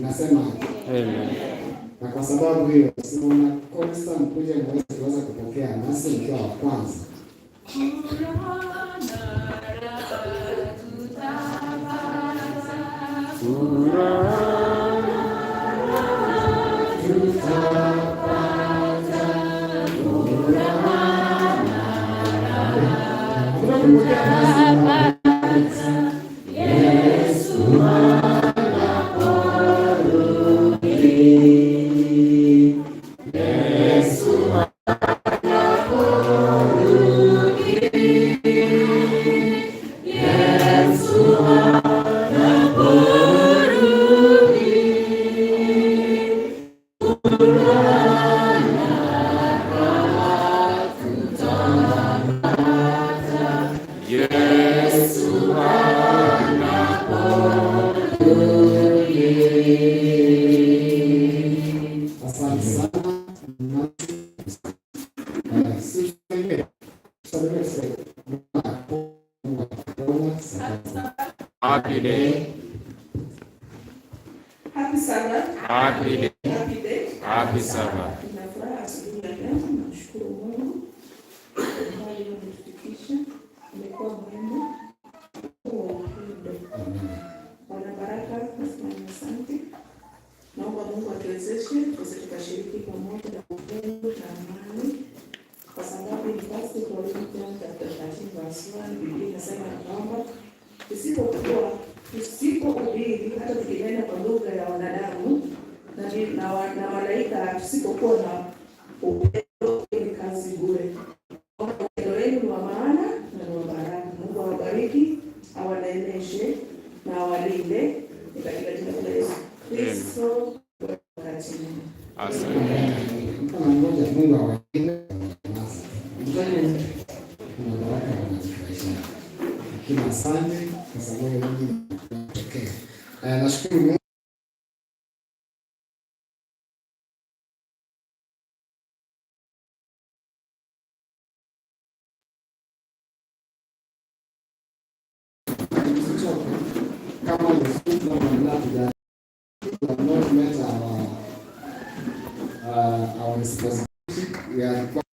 Nasema amen. Na kwa sababu hiyo simona constant mkuje mweze kupokea nasi mkiwa wa kwanza. Happy day. Happy Sabbath. Happy day. Happy day. Happy Sabbath. Tunafuraha asubuhi ya leo, tunashukuru Mungu kwa hali iliyotufikisha. Imekuwa muhimu kwa upendo. Bwana baraka, nasema asante. Naomba Mungu atuwezeshe tuweze tukashiriki pamoja na upendo na amani, kwa sababu ni basi kwa Corinthians chapter 13 verse 1 Biblia inasema kwamba tusipohubiri hata tukinena kwa lugha ya wanadamu na malaika, tusipokuwa na upendo, ni kazi bure. Upendo wenu ni wa maana na ni wa baraka. Mungu awabariki, awaneemeshe na awalinde katika jina la Yesu Kristo. Asante. Kama mmoja Mungu awalinde. Kuna baraka wanazifurahisha. Kila asante kwa sababu Mungu anatokea. Nashukuru Mungu. Kama unafunza mamlaka ya not met our responsibility, we are